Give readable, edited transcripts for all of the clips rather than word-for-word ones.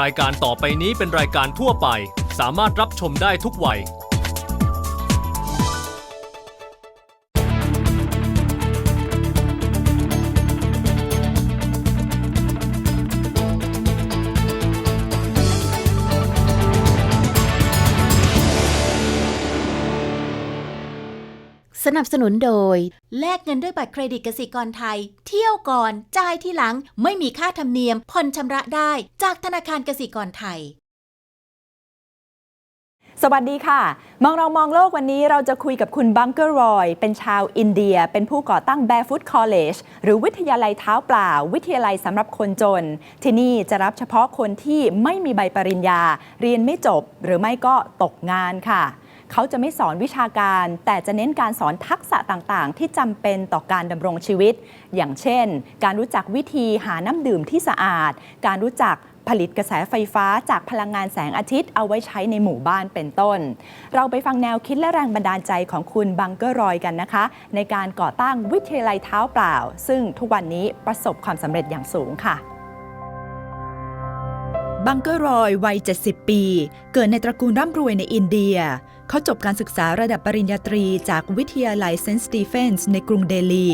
รายการต่อไปนี้เป็นรายการทั่วไปสามารถรับชมได้ทุกวัยสนับสนุนโดยแลกเงินด้วยบัตรเครดิตกสิกรไทยเที่ยวก่อนจ่ายทีหลังไม่มีค่าธรรมเนียมผ่อนชำระได้จากธนาคารกสิกรไทยสวัสดีค่ะมองเรามองโลกวันนี้เราจะคุยกับคุณบังเกอร์รอยเป็นชาวอินเดียเป็นผู้ก่อตั้ง Barefoot College หรือวิทยาลัยเท้าเปล่าวิทยาลัยสำหรับคนจนที่นี่จะรับเฉพาะคนที่ไม่มีใบปริญญาเรียนไม่จบหรือไม่ก็ตกงานค่ะเขาจะไม่สอนวิชาการแต่จะเน้นการสอนทักษะต่างๆที่จำเป็นต่อการดำรงชีวิตอย่างเช่นการรู้จักวิธีหาน้ำดื่มที่สะอาดการรู้จักผลิตกระแสไฟฟ้าจากพลังงานแสงอาทิตย์เอาไว้ใช้ในหมู่บ้านเป็นต้นเราไปฟังแนวคิดและแรงบันดาลใจของคุณบังเกอร์รอยกันนะคะในการก่อตั้งวิทยาลัยเท้าเปล่าซึ่งทุกวันนี้ประสบความสำเร็จอย่างสูงค่ะบังเกอร์รอยวัย 70 ปีเกิดในตระกูลร่ำรวยในอินเดียเขาจบการศึกษาระดับปริญญาตรีจากวิทยาลัยเซนต์สตีเฟนส์ในกรุงเดลี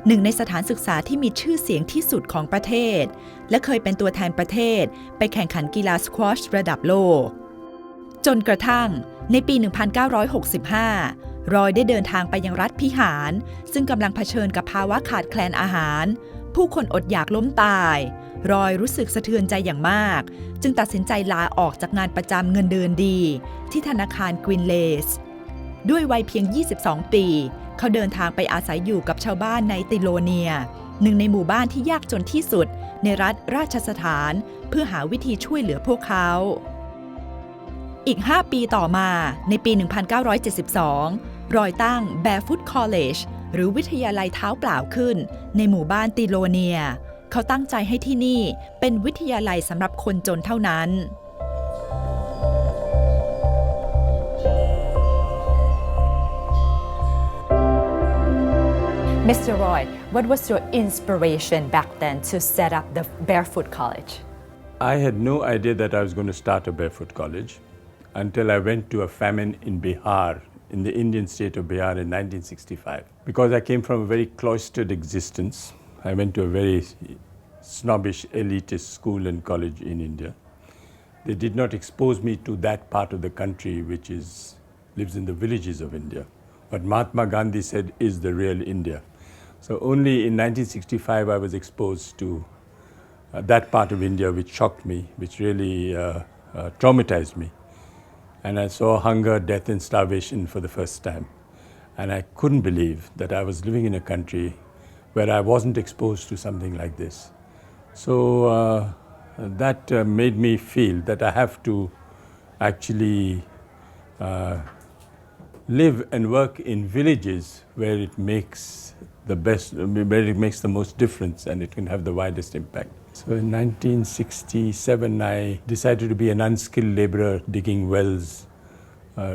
หนึ่งในสถานศึกษาที่มีชื่อเสียงที่สุดของประเทศและเคยเป็นตัวแทนประเทศไปแข่งขันกีฬาสควอชระดับโลกจนกระทั่งในปี 1965 รอยได้เดินทางไปยังรัฐพิหารซึ่งกำลังเผชิญกับภาวะขาดแคลนอาหารผู้คนอดอยากล้มตายรอยรู้สึกสะเทือนใจอย่างมากจึงตัดสินใจลาออกจากงานประจำเงินเดือนดีที่ธนาคารกวินเลสด้วยวัยเพียง 22 ปีเขาเดินทางไปอาศัยอยู่กับชาวบ้านในติโลเนียหนึ่งในหมู่บ้านที่ยากจนที่สุดในรัฐราชสถานเพื่อหาวิธีช่วยเหลือพวกเขาอีก 5 ปีต่อมาในปี 1972 รอยตั้ง Barefoot College หรือวิทยาลัยเท้าเปล่าขึ้นในหมู่บ้านติโลเนียเขาตั้งใจให้ที่นี่เป็นวิทยาลัยสำหรับคนจนเท่านั้น Mr. Roy, what was your inspiration back then to set up the Barefoot College? I had no idea that I was going to start a Barefoot College until I went to a famine in Bihar, in the Indian state of Bihar in 1965. Because I came from a very cloistered existence, I went to a very snobbish, elitist school and college in India. They did not expose me to that part of the country which lives in the villages of India. What Mahatma Gandhi said is the real India. So only in 1965 I was exposed to that part of India which shocked me, which really traumatized me. And I saw hunger, death and starvation for the first time. And I couldn't believe that I was living in a country where I wasn't exposed to something like this. So that made me feel that I have to actually live and work in villages where it makes the most difference and it can have the widest impact. So in 1967, I decided to be an unskilled laborer digging wells,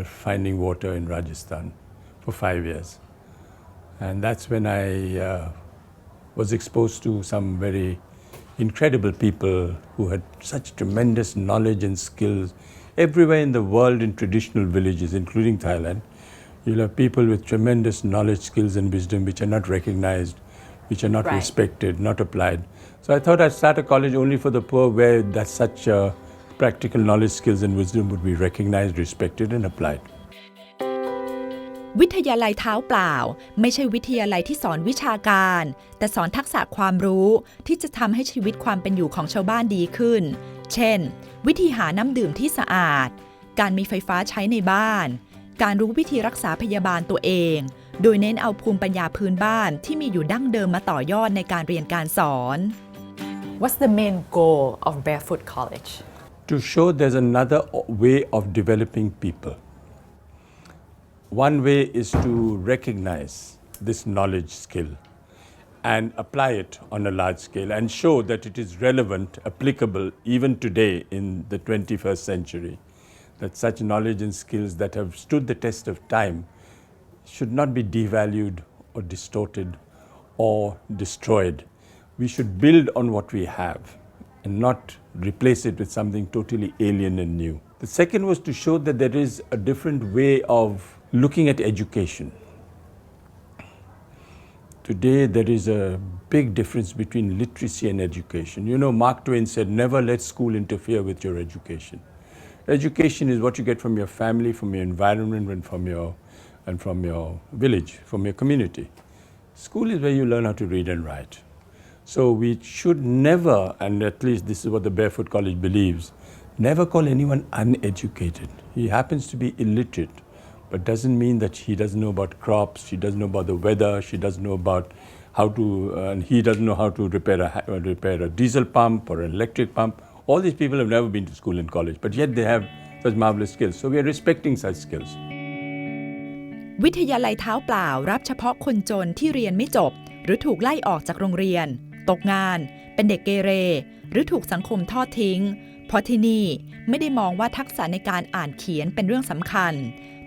finding water in Rajasthan for 5 years. And that's when I was exposed to some very incredible people who had such tremendous knowledge and skills. Everywhere in the world in traditional villages, including Thailand, you'll have people with tremendous knowledge, skills and wisdom which are not recognized, which are not respected, not applied. So I thought I'd start a college only for the poor where that such practical knowledge, skills and wisdom would be recognized, respected and applied. วิทยาลัยเท้าเปล่าไม่ใช่วิทยาลัยที่สอนวิชาการแต่สอนทักษะความรู้ที่จะทำให้ชีวิตความเป็นอยู่ของชาวบ้านดีขึ้นเช่นวิธีหาน้ำดื่มที่สะอาดการมีไฟฟ้าใช้ในบ้านการรู้วิธีรักษาพยาบาลตัวเองโดยเน้นเอาภูมิปัญญาพื้นบ้านที่มีอยู่ดั้งเดิมมาต่อยอดในการเรียนการสอน What's the main goal of Barefoot College? To show there's another way of developing people. One way is to recognize this knowledge skill and apply it on a large scale and show that it is relevant, applicable even today in the 21st century. That such knowledge and skills that have stood the test of time should not be devalued or distorted or destroyed. We should build on what we have and not replace it with something totally alien and new. The second was to show that there is a different way of looking at education. Today, there is a big difference between literacy and education. You know, Mark Twain said, never let school interfere with your education. Education is what you get from your family, from your environment, and from your village, from your community. School is where you learn how to read and write. So we should never, and at least this is what the Barefoot College believes, never call anyone uneducated. He happens to be illiterate, but doesn't mean that he doesn't know about crops, she doesn't know about the weather, she doesn't know about how to, and he doesn't know how to repair a diesel pump or an electric pump. All these people have never been to school and college, but yet they have such marvelous skills. So we are respecting such skills. วิทยาลัยเท้าเปล่ารับเฉพาะคนจนที่เรียนไม่จบหรือถูกไล่ออกจากโรงเรียนตกงานเป็นเด็กเกเรหรือถูกสังคมทอดทิ้งเพราะที่นี่ไม่ได้มองว่าทักษะในการอ่านเขียนเป็นเรื่องสำคัญ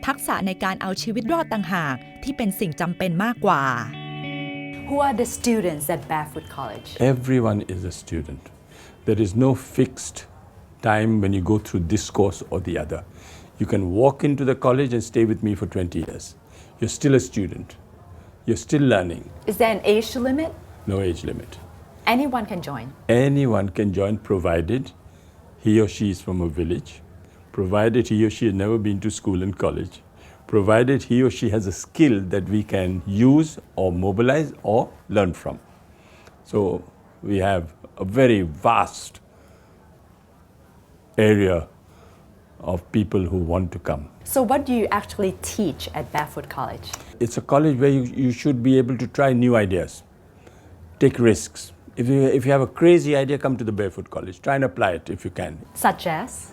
ทักษะในการเอาชีวิตรอดต่างหากที่เป็นสิ่งจำเป็นมากกว่า Who are the students at Barefoot College? Everyone is a student. There is no fixed time when you go through this course or the other. You can walk into the college and stay with me for 20 years. You're still a student. You're still learning. Is there an age limit? No age limit. Anyone can join. Anyone can join provided he or she is from a village, provided he or she has never been to school and college, provided he or she has a skill that we can use or mobilize or learn from. So we have a very vast area of people who want to come. So what do you actually teach at Barefoot College? It's a college where you should be able to try new ideas, take risks. If you have a crazy idea, come to the Barefoot College. Try and apply it if you can. Such as?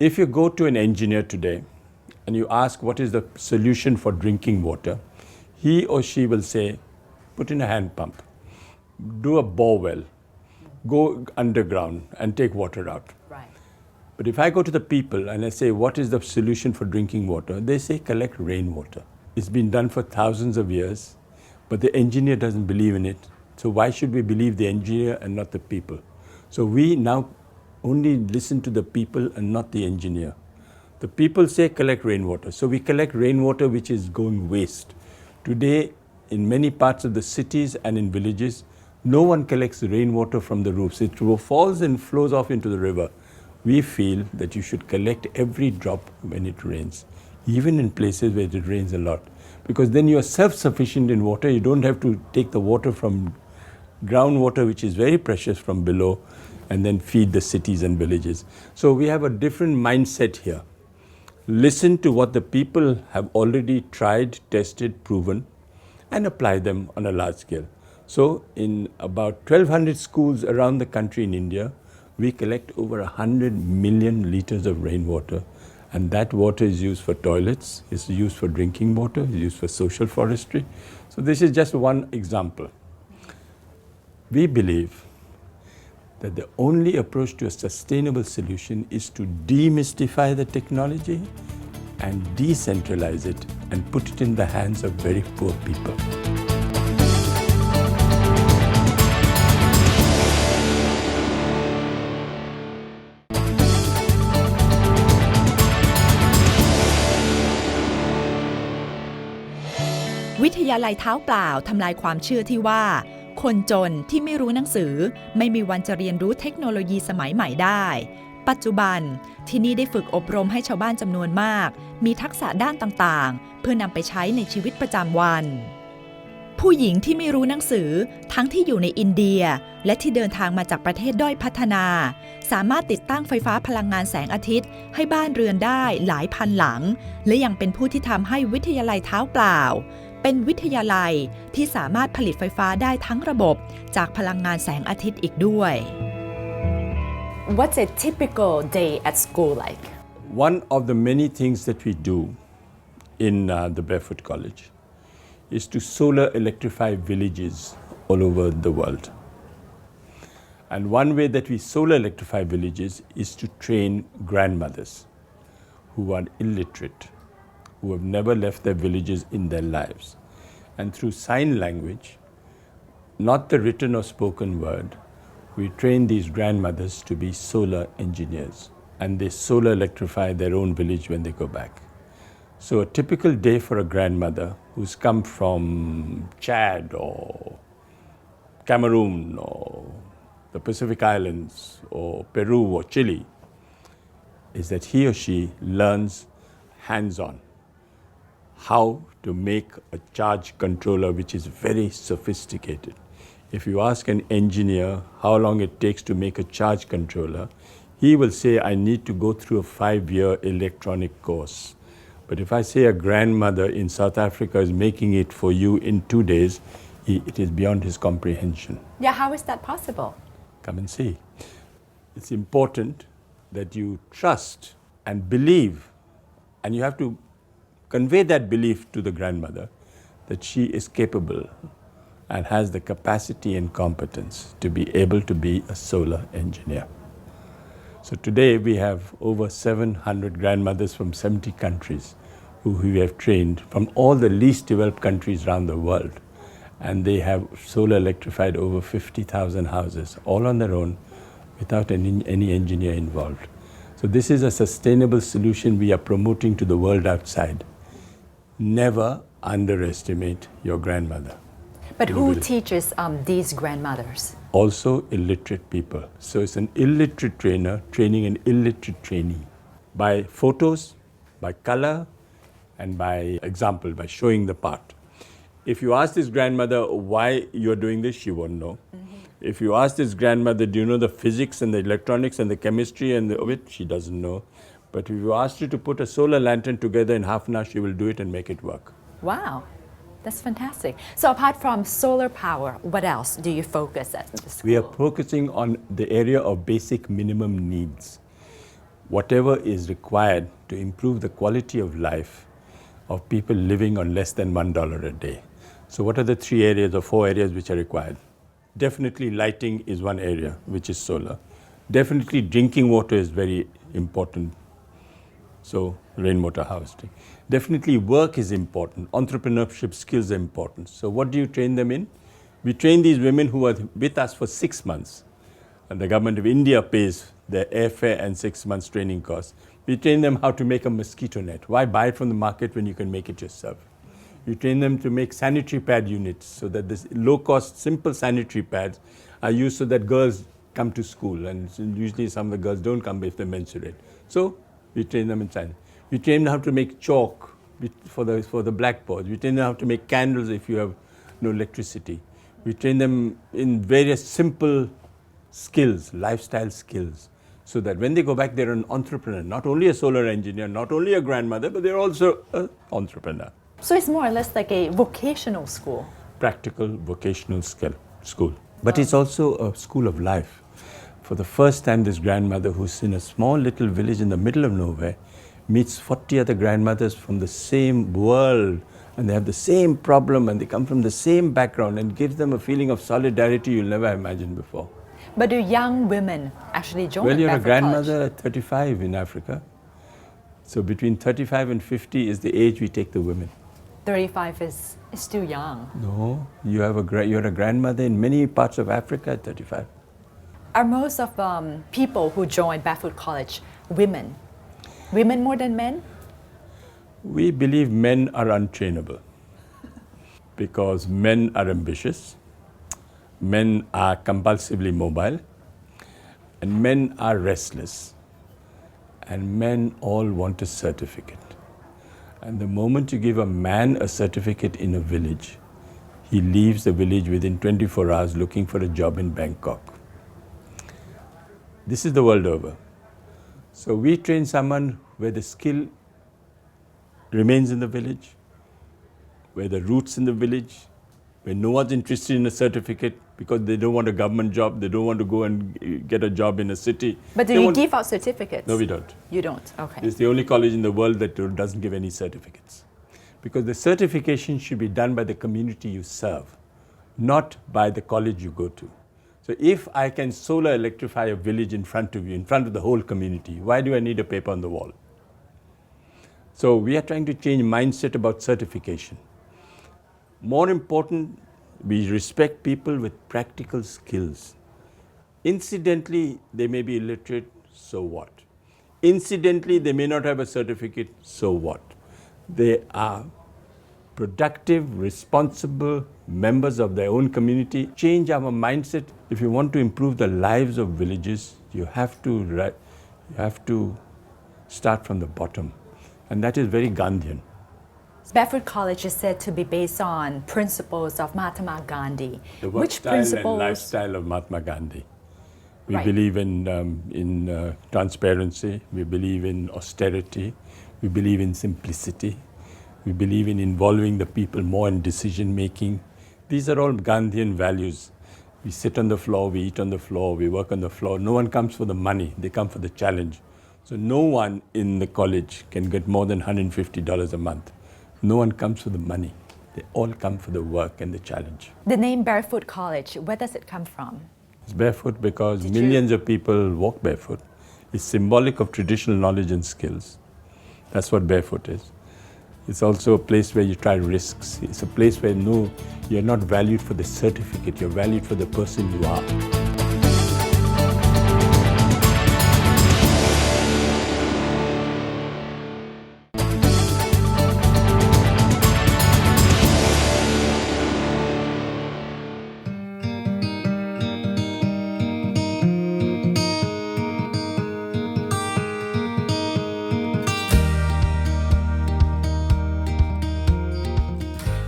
If you go to an engineer today and you ask what is the solution for drinking water, he or she will say, put in a hand pump, do a bore well, go underground and take water out. Right. But if I go to the people and I say, what is the solution for drinking water? They say, collect rainwater. It's been done for thousands of years, but the engineer doesn't believe in it. So why should we believe the engineer and not the people? So we now only listen to the people and not the engineer. The people say collect rainwater. So we collect rainwater which is going waste. Today, in many parts of the cities and in villages, no one collects rainwater from the roofs. It falls and flows off into the river. We feel that you should collect every drop when it rains, even in places where it rains a lot. Because then you are self-sufficient in water. You don't have to take the water from groundwater, which is very precious, from below, and then feed the cities and villages. So we have a different mindset here. Listen to what the people have already tried, tested, proven, and apply them on a large scale. So in about 1,200 schools around the country in India, we collect over 100 million liters of rainwater. And that water is used for toilets, is used for drinking water, is used for social forestry. So this is just one example. We believe that the only approach to a sustainable solution is to demystify the technology and decentralize it and put it in the hands of very poor people.วิทยาลัยเท้าเปล่าทำลายความเชื่อที่ว่าคนจนที่ไม่รู้หนังสือไม่มีวันจะเรียนรู้เทคโนโลยีสมัยใหม่ได้ปัจจุบันที่นี่ได้ฝึกอบรมให้ชาวบ้านจำนวนมากมีทักษะด้านต่างๆเพื่อนำไปใช้ในชีวิตประจำวันผู้หญิงที่ไม่รู้หนังสือทั้งที่อยู่ในอินเดียและที่เดินทางมาจากประเทศด้อยพัฒนาสามารถติดตั้งไฟฟ้าพลังงานแสงอาทิตย์ให้บ้านเรือนได้หลายพันหลังและยังเป็นผู้ที่ทำให้วิทยาลัยเท้าเปล่าเป็นวิทยาลัยที่สามารถผลิตไฟฟ้าได้ทั้งระบบจากพลังงานแสงอาทิตย์อีกด้วย What's a typical day at school like? One of the many things that we do in the Barefoot College is to solar electrify villages all over the world. And one way that we solar electrify villages is to train grandmothers who are illiterate, who have never left their villages in their lives. And through sign language, not the written or spoken word, we train these grandmothers to be solar engineers, and they solar electrify their own village when they go back. So a typical day for a grandmother who's come from Chad or Cameroon or the Pacific Islands or Peru or Chile is that he or she learns hands-on how to make a charge controller which is very sophisticated. If you ask an engineer how long it takes to make a charge controller, he will say, I need to go through a 5-year electronic course. But if I say a grandmother in South Africa is making it for you in 2 days, it is beyond his comprehension. Yeah, how is that possible? Come and see. It's important that you trust and believe, and you have to convey that belief to the grandmother that she is capable and has the capacity and competence to be able to be a solar engineer. So today we have over 700 grandmothers from 70 countries who we have trained from all the least developed countries around the world. And they have solar electrified over 50,000 houses, all on their own, without any engineer involved. So this is a sustainable solution we are promoting to the world outside. Never underestimate your grandmother. But who teaches these grandmothers? Also illiterate people. So it's an illiterate trainer training an illiterate trainee by photos, by color, and by example, by showing the part. If you ask this grandmother why you're doing this, she won't know. Mm-hmm. If you ask this grandmother, do you know the physics and the electronics and the chemistry of it, she doesn't know. But if you ask her to put a solar lantern together in half an hour, she will do it and make it work. Wow, that's fantastic. So apart from solar power, what else do you focus at the school? We are focusing on the area of basic minimum needs. Whatever is required to improve the quality of life of people living on less than $1 a day. So what are the 3 areas or 4 areas which are required? Definitely lighting is one area, which is solar. Definitely drinking water is very important. So rainwater harvesting. Definitely work is important. Entrepreneurship skills are important. So what do you train them in? We train these women who are with us for 6 months. And the government of India pays their airfare and 6 months training costs. We train them how to make a mosquito net. Why buy it from the market when you can make it yourself? You train them to make sanitary pad units so that this low-cost, simple sanitary pads are used so that girls come to school. And usually some of the girls don't come if they menstruate. So we train them in science. We train them how to make chalk for the blackboards. We train them how to make candles if you have no electricity. We train them in various simple skills, lifestyle skills, so that when they go back, they're an entrepreneur, not only a solar engineer, not only a grandmother, but they're also an entrepreneur. So it's more or less like a vocational school. Practical vocational school. But it's also a school of life. For the first time, this grandmother who's in a small little village in the middle of nowhere meets 40 other grandmothers from the same world, and they have the same problem, and they come from the same background, and gives them a feeling of solidarity you'll never imagine before. But do young women actually join Well, you're a Barefoot grandmother College? at 35 in Africa. So between 35 and 50 is the age we take the women. 35 is still young. No, you're a grandmother in many parts of Africa at 35. Are most of people who join Barefoot College women? Women more than men? We believe men are untrainable because men are ambitious, men are compulsively mobile, and men are restless, and men all want a certificate. And the moment you give a man a certificate in a village, he leaves the village within 24 hours looking for a job in Bangkok. This is the world over. So we train someone where the skill remains in the village, where the roots in the village, where no one's interested in a certificate because they don't want a government job, they don't want to go and get a job in a city. But do you give out certificates? No, we don't. You don't? Okay. It's the only college in the world that doesn't give any certificates. Because the certification should be done by the community you serve, not by the college you go to. So if I can solar electrify a village in front of you, in front of the whole community, why do I need a paper on the wall? So we are trying to change mindset about certification. More important, we respect people with practical skills. Incidentally, they may be illiterate, so what? Incidentally, they may not have a certificate, so what? They are productive, responsible members of their own community. Change our mindset. If you want to improve the lives of villages, you have to start from the bottom. And that is very Gandhian. Barefoot College is said to be based on principles of Mahatma Gandhi. The work style and lifestyle of Mahatma Gandhi. We believe in transparency. We believe in austerity. We believe in simplicity. We believe in involving the people more in decision making. These are all Gandhian values. We sit on the floor, we eat on the floor, we work on the floor. No one comes for the money, they come for the challenge. So no one in the college can get more than $150 a month. No one comes for the money. They all come for the work and the challenge. The name Barefoot College, where does it come from? It's barefoot because millions of people walk barefoot. It's symbolic of traditional knowledge and skills. That's what barefoot is. It's also a place where you try risks. It's a place where you're not valued for the certificate, you're valued for the person you are.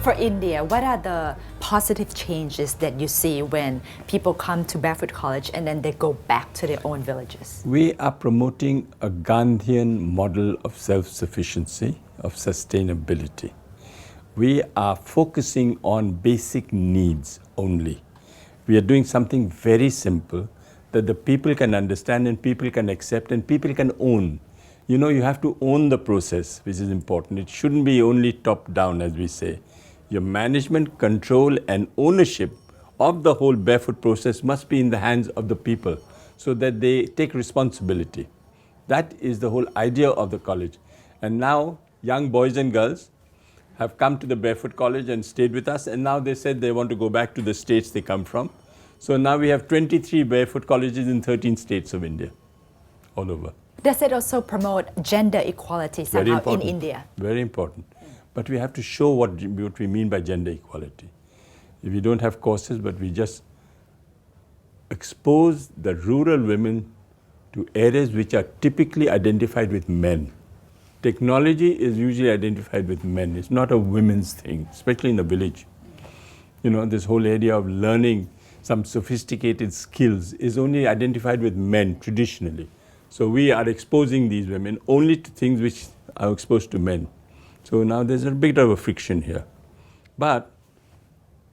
For India, what are the positive changes that you see when people come to Barefoot College and then they go back to their own villages? We are promoting a Gandhian model of self-sufficiency, of sustainability. We are focusing on basic needs only. We are doing something very simple that the people can understand and people can accept and people can own. You know, you have to own the process, which is important. It shouldn't be only top-down, as we say. Your management, control and ownership of the whole barefoot process must be in the hands of the people so that they take responsibility. That is the whole idea of the college. And now young boys and girls have come to the Barefoot College and stayed with us, and now they said they want to go back to the states they come from. So now we have 23 Barefoot Colleges in 13 states of India, all over. Does it also promote gender equality somehow in India? Very important. But we have to show what we mean by gender equality. If we don't have courses, but we just expose the rural women to areas which are typically identified with men. Technology is usually identified with men. It's not a women's thing, especially in the village. You know, this whole area of learning some sophisticated skills is only identified with men traditionally. So we are exposing these women only to things which are exposed to men. So now there's a bit of a friction here. But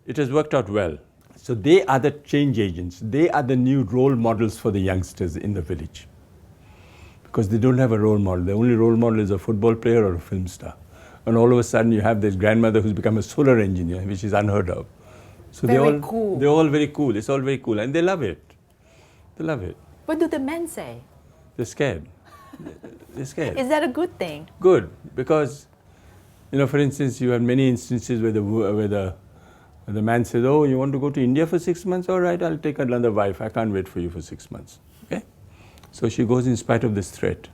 it has worked out well. So they are the change agents. They are the new role models for the youngsters in the village. Because they don't have a role model. The only role model is a football player or a film star. And all of a sudden you have this grandmother who's become a solar engineer, which is unheard of. So they're all very cool. It's all very cool. And they love it. They love it. What do the men say? They're scared. They're scared. Is that a good thing? Good. Because, you know, for instance, you have many instances where the man says, oh, you want to go to India for 6 months? All right, I'll take another wife. I can't wait for you for 6 months. Okay? So she goes in spite of this threat.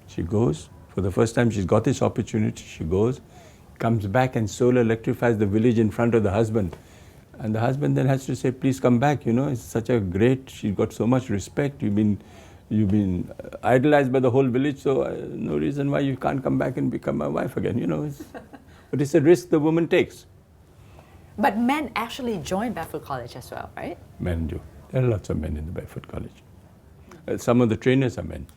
She goes. For the first time, she's got this opportunity. She goes, comes back and solar electrifies the village in front of the husband. And the husband then has to say, please come back. You know, it's such a great, she's got so much respect. You've been idolized by the whole village, so no reason why you can't come back and become my wife again, you know. But it's a risk the woman takes. But men actually join Barefoot College as well, right? Men do. There are lots of men in the Barefoot College. Some of the trainers are men.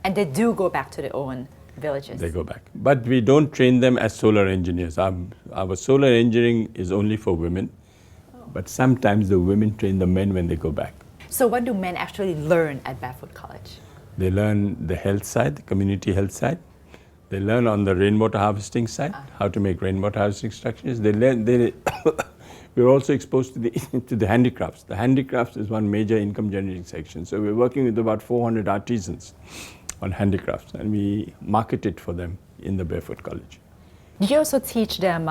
And they do go back to their own villages? They go back. But we don't train them as solar engineers. Our solar engineering is only for women. But sometimes the women train the men when they go back. So what do men actually learn at Barefoot College? They learn the health side, the community health side. They learn on the rainwater harvesting side, how to make rainwater harvesting structures. We're also exposed to the handicrafts. The handicrafts is one major income generating section. So we're working with about 400 artisans on handicrafts, and we market it for them in the Barefoot College. Do you also teach them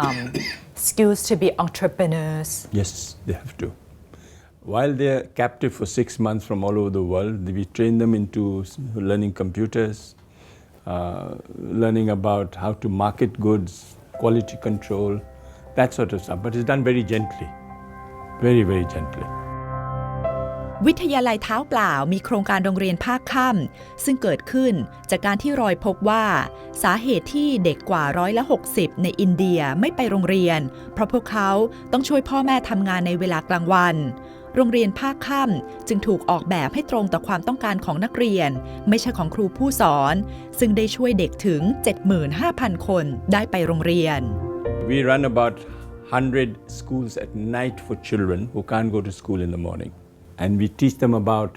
skills to be entrepreneurs? Yes, they have to. While they're captive for 6 months from all over the world, we train them into learning computers, learning about how to market goods, quality control, that sort of stuff. But it's done very gently, very, very gently. วิทยาลัยเท้าเปล่ามีโครงการโรงเรียนภาคค่ำซึ่งเกิดขึ้นจากการที่รอยพบว่าสาเหตุที่เด็กกว่า60%ในอินเดียไม่ไปโรงเรียนเพราะพวกเขาต้องช่วยพ่อแม่ทำงานในเวลากลางวันโรงเรียนภาคค่ำจึงถูกออกแบบให้ตรงต่อความต้องการของนักเรียนไม่ใช่ของครูผู้สอนซึ่งได้ช่วยเด็กถึง 75,000 คนได้ไปโรงเรียน We run about 100 schools at night for children who can't go to school in the morning. And we teach them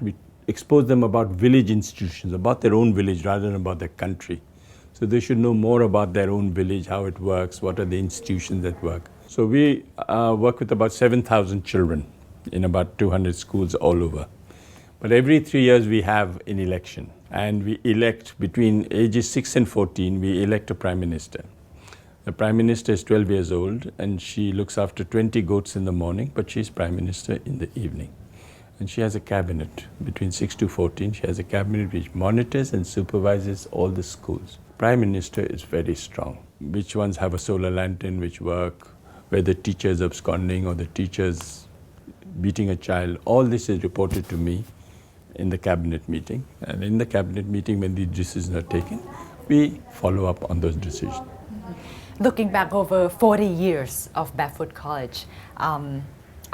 we expose them about village institutions, about their own village rather than about their country. So they should know more about their own village, how it works, what are the institutions that work. So we work with about 7,000 children in about 200 schools all over. But every 3 years we have an election. And we elect between ages 6 and 14, we elect a prime minister. The prime minister is 12 years old and she looks after 20 goats in the morning, but she's prime minister in the evening. And she has a cabinet. Between 6 to 14, she has a cabinet which monitors and supervises all the schools. Prime Minister is very strong. Which ones have a solar lantern which work, where the teacher is absconding or the teacher's beating a child. All this is reported to me in the cabinet meeting. And in the cabinet meeting, when these decisions are taken, we follow up on those decisions. Looking back over 40 years of Barefoot College,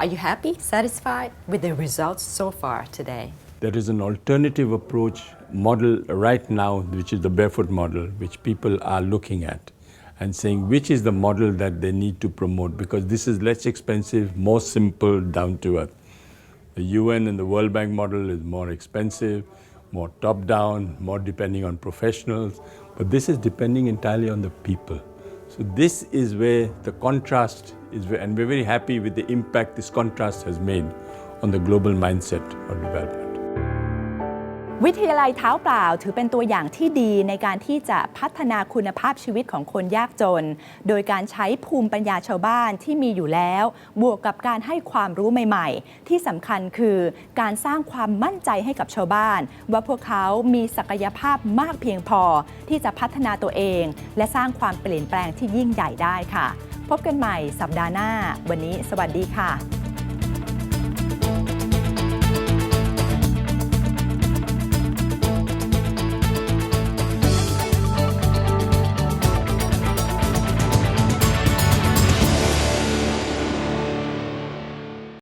are you happy, satisfied with the results so far today? There is an alternative approach model right now, which is the Barefoot model, which people are looking at and saying which is the model that they need to promote, because this is less expensive, more simple, down to earth. The UN and the World Bank model is more expensive, more top-down, more depending on professionals, but this is depending entirely on the people. So this is where the contrast is, and we're very happy with the impact this contrast has made on the global mindset of development. วิทยาลัยเท้าเปล่าถือเป็นตัวอย่างที่ดีในการที่จะพัฒนาคุณภาพชีวิตของคนยากจนโดยการใช้ภูมิปัญญาชาวบ้านที่มีอยู่แล้วบวกกับการให้ความรู้ใหม่ๆที่สำคัญคือการสร้างความมั่นใจให้กับชาวบ้านว่าพวกเขามีศักยภาพมากเพียงพอที่จะพัฒนาตัวเองและสร้างความเปลี่ยนแปลงที่ยิ่งใหญ่ได้ค่ะพบกันใหม่สัปดาห์หน้าวันนี้สวัสดีค่ะ